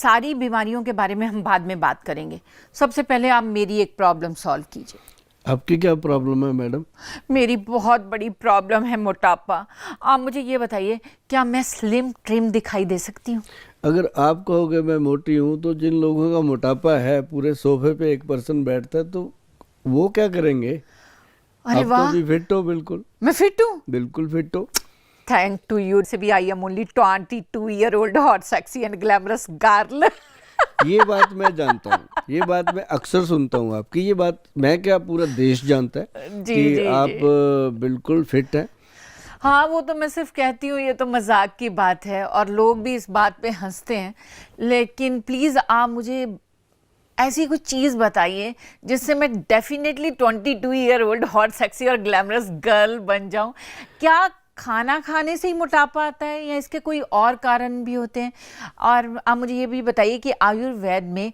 सारी बीमारियों के बारे में हम बाद में बात करेंगे। सबसे पहले आप मेरी एक प्रॉब्लम सॉल्व कीजिए। आपकी क्या प्रॉब्लम है मैडम? मेरी बहुत बड़ी प्रॉब्लम है मोटापा। आप मुझे ये बताइए, क्या मैं स्लिम ट्रिम दिखाई दे सकती हूँ? अगर आप कहोगे मैं मोटी हूँ तो जिन लोगों का मोटापा है पूरे सोफे पे एक पर्सन बैठता है तो वो क्या करेंगे? अरे आप तो वाह, भी फिट हो, बिल्कुल मैं फिट हूँ। बिल्कुल फिट हो। थैंक टू यू से भी I am only 22-year-old hot sexy and glamorous girl. ये बात मैं जानता हूँ, ये बात मैं अक्सर सुनता हूँ आपकी। ये बात मैं क्या, पूरा देश जानता है जी कि जी आप जी। बिल्कुल फिट हैं। हाँ, वो तो मैं सिर्फ कहती हूँ, ये तो मजाक की बात है और लोग भी इस बात पे हंसते हैं। लेकिन प्लीज़ आप मुझे ऐसी कुछ चीज़ बताइए जिससे मैं डेफिनेटली 22-year-old हॉट सेक्सी और ग्लैमरस गर्ल बन जाऊं। क्या खाना खाने से ही मोटापा आता है या इसके कोई और कारण भी होते हैं? और आप मुझे ये भी बताइए कि आयुर्वेद में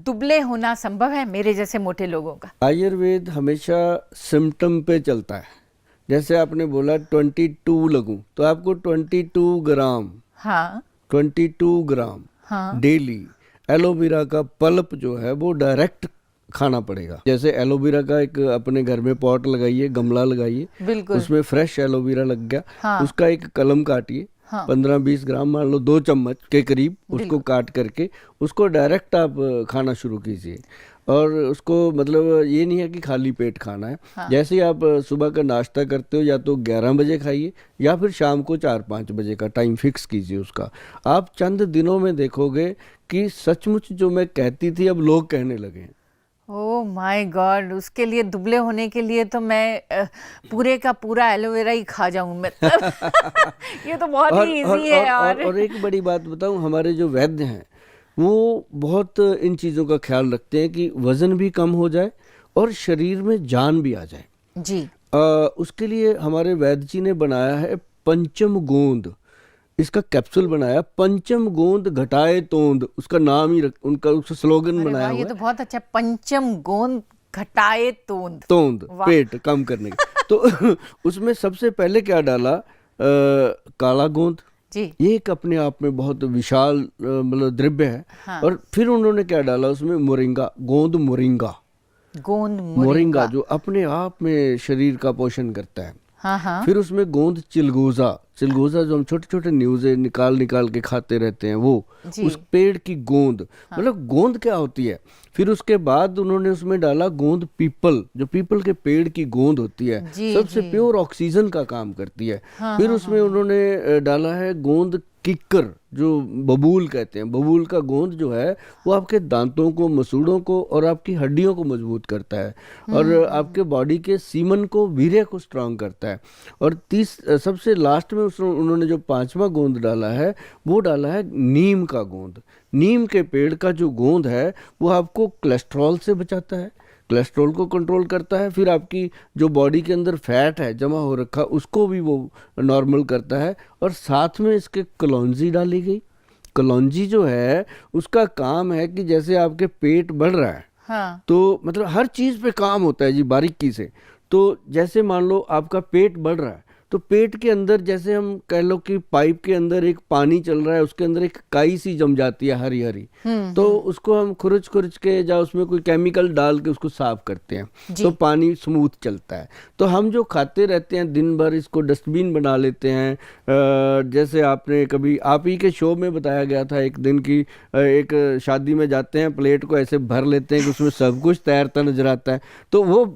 दुबले होना संभव है मेरे जैसे मोटे लोगों का? आयुर्वेद हमेशा सिम्टम पे चलता है। जैसे आपने बोला 22 लगूं तो आपको 22 ग्राम, हाँ 22 ग्राम हाँ। डेली एलोवेरा का पल्प जो है वो डायरेक्ट खाना पड़ेगा। जैसे एलोवेरा का एक अपने घर में पॉट लगाइए, गमला लगाइए, बिल्कुल। उसमें फ्रेश एलोवेरा लग गया, हाँ उसका एक कलम काटिए, हाँ 15-20 ग्राम, मान लो 2 चम्मच के करीब, उसको बिल्कुल। काट करके उसको डायरेक्ट आप खाना शुरू कीजिए। और उसको मतलब ये नहीं है कि खाली पेट खाना है। हाँ जैसे ही आप सुबह का नाश्ता करते हो या तो 11 बजे खाइए या फिर शाम को 4-5 बजे का टाइम फिक्स कीजिए उसका। आप चंद दिनों में देखोगे कि सचमुच जो मैं कहती थी अब लोग कहने लगे हैं। ओह माय गॉड, उसके लिए दुबले होने के लिए तो मैं पूरे का पूरा एलोवेरा ही खा जाऊं मैं। ये तो बहुत और ही और इजी और है। और, और और एक बड़ी बात बताऊं, हमारे जो वैद्य हैं वो बहुत इन चीज़ों का ख्याल रखते हैं कि वज़न भी कम हो जाए और शरीर में जान भी आ जाए। जी उसके लिए हमारे वैद्य जी ने बनाया है पंचम गोंद। इसका कैप्सूल बनाया, पंचम गोंद घटाए तोंद, उसका नाम ही उनका उसका स्लोगन अरे बनाया वाह, ये हुआ तो है। बहुत अच्छा। पंचम गोंद घटाए तोंद। तोंद, वाह। पेट कम करने का। तो उसमें सबसे पहले क्या डाला, काला गोंद। जी ये एक अपने आप में बहुत विशाल मतलब द्रव्य है। हाँ। और फिर उन्होंने क्या डाला उसमें, मोरिंगा, गोंद मोरिंगा। गोंद मोरिंगा मोरिंगा। जो अपने आप में शरीर का पोषण करता है। हाँ हाँ। फिर उसमें गोंद चिलगोजा, चिलगोजा जो हम छोटे छोटे न्यूज़े निकाल निकाल के खाते रहते हैं, वो जी उस पेड़ की गोंद, हाँ मतलब गोंद क्या होती है। फिर उसके बाद उन्होंने उसमें डाला गोंद पीपल, जो पीपल के पेड़ की गोंद होती है, जी सबसे जी। प्योर ऑक्सीजन का काम करती है। हाँ फिर हाँ उसमें हाँ। उन्होंने डाला है गोंद किक्कर, जो बबूल कहते हैं। बबूल का गोंद जो है वो आपके दांतों को, मसूड़ों को और आपकी हड्डियों को मजबूत करता है और आपके बॉडी के सीमन को, वीर्य को स्ट्रांग करता है। और सबसे लास्ट में उन्होंने जो 5वां गोंद डाला है वो डाला है नीम का गोंद। नीम के पेड़ का जो गोंद है वो आपको कोलेस्ट्रॉल से बचाता है, कोलेस्ट्रॉल को कंट्रोल करता है। फिर आपकी जो बॉडी के अंदर फैट है जमा हो रखा, उसको भी वो नॉर्मल करता है। और साथ में इसके कलौंजी डाली गई। कलौंजी जो है उसका काम है कि जैसे आपके पेट बढ़ रहा है हाँ तो मतलब हर चीज़ पे काम होता है जी, बारीकी से। तो जैसे मान लो आपका पेट बढ़ रहा है तो पेट के अंदर, जैसे हम कह लो कि पाइप के अंदर एक पानी चल रहा है, उसके अंदर एक काई सी जम जाती है हरी हरी, तो उसको हम खुरच खुरच के या उसमें कोई केमिकल डाल के उसको साफ करते हैं जी तो पानी स्मूथ चलता है। तो हम जो खाते रहते हैं दिन भर, इसको डस्टबिन बना लेते हैं। जैसे आपने कभी, आप ही के शो में बताया गया था एक दिन की, एक शादी में जाते हैं, प्लेट को ऐसे भर लेते हैं कि उसमें सब कुछ तैरता नजर आता है। तो वो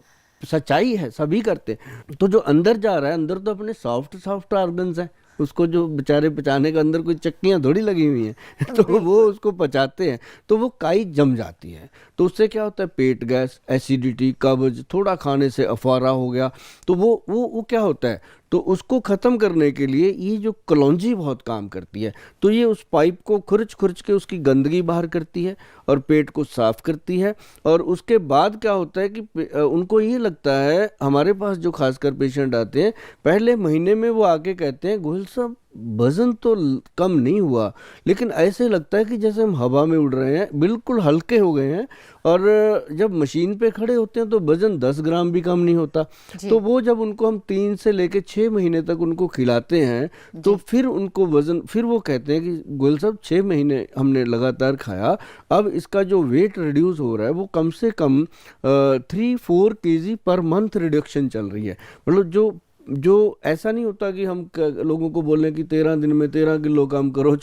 सच्चाई है, सभी करते हैं। तो जो अंदर जा रहा है, अंदर तो अपने सॉफ्ट सॉफ्ट ऑर्गन्स हैं, उसको जो बेचारे पचाने के अंदर कोई चक्कियाँ थोड़ी लगी हुई हैं तो वो उसको पचाते हैं तो वो काई जम जाती है। तो उससे क्या होता है, पेट गैस, एसिडिटी, कब्ज, थोड़ा खाने से अफारा हो गया, तो वो क्या होता है, तो उसको ख़त्म करने के लिए ये जो कलौंजी बहुत काम करती है। तो ये उस पाइप को खुरच खुरच के उसकी गंदगी बाहर करती है और पेट को साफ करती है। और उसके बाद क्या होता है कि उनको ये लगता है, हमारे पास जो खासकर पेशेंट आते हैं, पहले महीने में वो आके कहते हैं, गोहिल साहब वजन तो कम नहीं हुआ, लेकिन ऐसे लगता है कि जैसे हम हवा में उड़ रहे हैं, बिल्कुल हल्के हो गए हैं। और जब मशीन पे खड़े होते हैं तो वजन 10 ग्राम भी कम नहीं होता। तो वो जब उनको हम 3 से लेके 6 महीने तक उनको खिलाते हैं तो फिर उनको वजन, फिर वो कहते हैं कि गोयल साहब 6 महीने हमने लगातार खाया, अब इसका जो वेट रिड्यूस हो रहा है वो कम से कम 3-4 kg पर मंथ रिडक्शन चल रही है। मतलब जो ऐसा नहीं होता कि हम लोगों को बोलें कि 13 दिन में 13 किलो कम करो,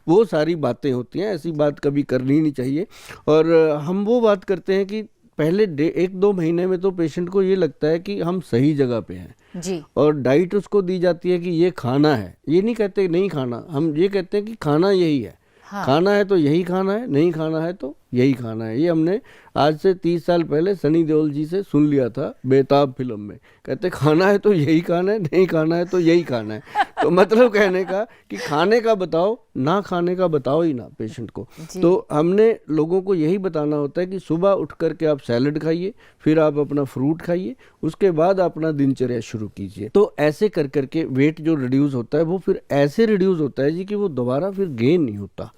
वो सारी बातें होती हैं, ऐसी बात कभी करनी ही नहीं चाहिए। और हम वो बात करते हैं कि पहले 1-2 महीने में तो पेशेंट को ये लगता है कि हम सही जगह पे हैं जी। और डाइट उसको दी जाती है कि ये खाना है, ये नहीं कहते नहीं खाना, हम ये कहते हैं कि खाना यही है। हाँ। खाना है तो यही खाना है, नहीं खाना है तो यही खाना है। ये हमने आज से 30 साल पहले सनी देओल जी से सुन लिया था बेताब फिल्म में, कहते खाना है तो यही खाना है, नहीं खाना है तो यही खाना है। तो मतलब कहने का कि खाने का बताओ, ना खाने का बताओ ही ना पेशेंट को। तो हमने लोगों को यही बताना होता है कि सुबह उठ करके आप सैलड खाइए, फिर आप अपना फ्रूट खाइए, उसके बाद अपना दिनचर्या शुरू कीजिए। तो ऐसे कर करके वेट जो रिड्यूस होता है वो फिर ऐसे रिड्यूस होता है जी कि वो दोबारा फिर गेन नहीं होता।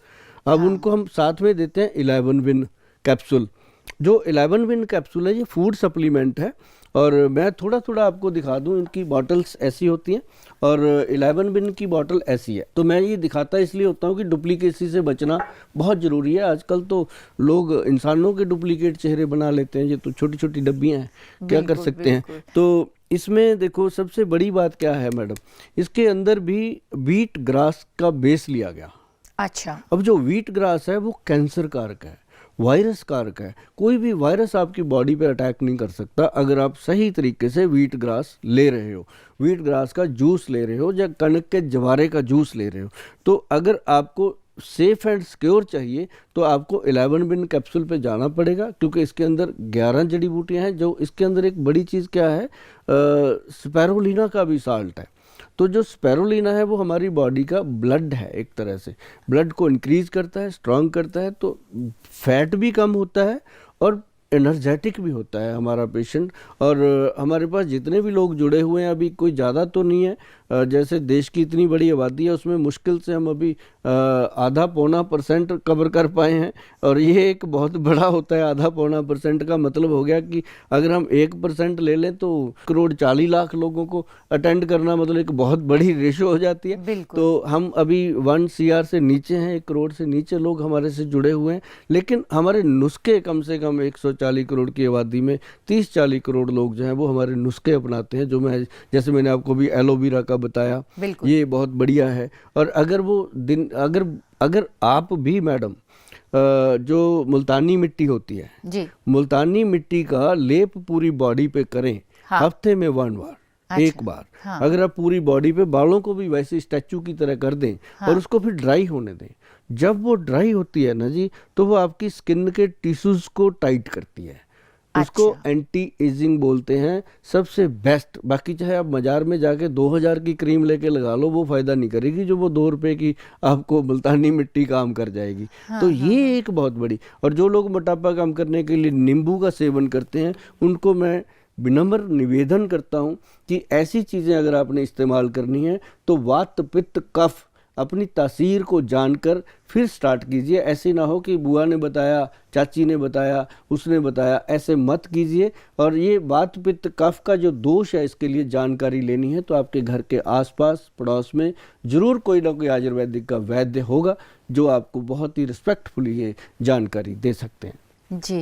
अब उनको हम साथ में देते हैं 11 विन कैप्सूल। जो 11 विन कैप्सूल है ये फूड सप्लीमेंट है, और मैं थोड़ा थोड़ा आपको दिखा दूं, इनकी बॉटल्स ऐसी होती हैं और 11 विन की बॉटल ऐसी है। तो मैं ये दिखाता इसलिए होता हूँ कि डुप्लीकेसी से बचना बहुत ज़रूरी है। आजकल तो लोग इंसानों के डुप्लीकेट चेहरे बना लेते हैं, ये तो छोटी छोटी डब्बियाँ हैं, क्या कर सकते हैं। तो इसमें देखो सबसे बड़ी बात क्या है मैडम, इसके अंदर भी व्हीट ग्रास का बेस लिया गया। अच्छा। अब जो व्हीट ग्रास है वो कैंसर कारक है, वायरस कारक है। कोई भी वायरस आपकी बॉडी पे अटैक नहीं कर सकता अगर आप सही तरीके से व्हीट ग्रास ले रहे हो, व्हीट ग्रास का जूस ले रहे हो या कणक के जवारे का जूस ले रहे हो। तो अगर आपको सेफ एंड सिक्योर चाहिए तो आपको 11 विन कैप्सूल पे जाना पड़ेगा, क्योंकि इसके अंदर 11 जड़ी बूटियाँ हैं। जो इसके अंदर एक बड़ी चीज़ क्या है, स्पैरुलिना का भी साल्ट है। तो जो स्पैरुलिना है वो हमारी बॉडी का ब्लड है, एक तरह से ब्लड को इंक्रीज करता है, स्ट्रांग करता है, तो फैट भी कम होता है और एनर्जेटिक भी होता है हमारा पेशेंट। और हमारे पास जितने भी लोग जुड़े हुए हैं, अभी कोई ज़्यादा तो नहीं है, जैसे देश की इतनी बड़ी आबादी है उसमें मुश्किल से हम अभी 0.5-1% कवर कर पाए हैं, और ये एक बहुत बड़ा होता है। 0.5-1% का मतलब हो गया कि अगर हम 1% ले लें तो 1,40,00,000 लोगों को अटेंड करना, मतलब एक बहुत बड़ी रेशो हो जाती है। तो हम अभी 1 CR से नीचे हैं, 1 करोड़ से नीचे लोग हमारे से जुड़े हुए हैं, लेकिन हमारे नुस्खे कम से कम 140 करोड़ की आबादी में 30-40 करोड़ लोग जो हैं वो हमारे नुस्खे अपनाते हैं। जो मैं, जैसे मैंने आपको भी एलोवेरा का बताया, ये बहुत बढ़िया है। और अगर वो अगर आप भी मैडम जो मुल्तानी मिट्टी होती है जी, मुल्तानी मिट्टी का लेप पूरी बॉडी पे करें, हाँ, हफ्ते में 1 बार, अच्छा, एक बार, हाँ, अगर आप पूरी बॉडी पे, बालों को भी वैसे स्टैचू की तरह कर दें, हाँ, और उसको फिर ड्राई होने दें। जब वो ड्राई होती है ना जी, तो वो आपकी स्किन के टिश्यूज को टाइट करती है। उसको एंटी एजिंग बोलते हैं, सबसे बेस्ट। बाकी चाहे आप बाजार में जाके 2000 की क्रीम लेके लगा लो, वो फायदा नहीं करेगी जो वो 2 रुपए की आपको मुल्तानी मिट्टी काम कर जाएगी। तो ये एक बहुत बड़ी। और जो लोग मोटापा कम करने के लिए नींबू का सेवन करते हैं, उनको मैं विनम्र निवेदन करता हूं कि ऐसी चीज़ें अगर आपने इस्तेमाल करनी है तो वात पित्त कफ अपनी तासीर को जानकर फिर स्टार्ट कीजिए। ऐसे ना हो कि बुआ ने बताया, चाची ने बताया, उसने बताया, ऐसे मत कीजिए। और ये वात पित्त कफ का जो दोष है, इसके लिए जानकारी लेनी है तो आपके घर के आसपास पड़ोस में जरूर कोई ना कोई आयुर्वेदिक का वैद्य होगा जो आपको बहुत ही रिस्पेक्टफुली ये जानकारी दे सकते हैं। जी।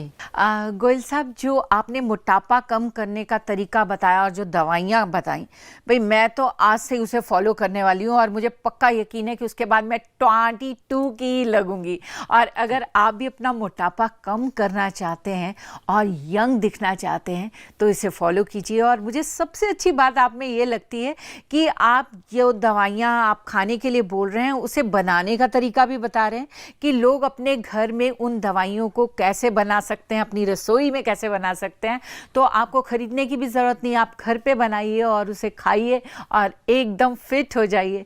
गोयल साहब, जो आपने मोटापा कम करने का तरीका बताया और जो दवाइयाँ बताई, भाई मैं तो आज से उसे फॉलो करने वाली हूँ और मुझे पक्का यकीन है कि उसके बाद मैं 22 की लगूंगी। और अगर आप भी अपना मोटापा कम करना चाहते हैं और यंग दिखना चाहते हैं तो इसे फॉलो कीजिए। और मुझे सबसे अच्छी बात आप में ये लगती है कि आप जो दवाइयाँ आप खाने के लिए बोल रहे हैं उसे बनाने का तरीका भी बता रहे हैं कि लोग अपने घर में उन दवाइयों को कैसे बना सकते हैं, अपनी रसोई में कैसे बना सकते हैं। तो आपको खरीदने की भी ज़रूरत नहीं, आप घर पे बनाइए और उसे खाइए और एकदम फिट हो जाइए।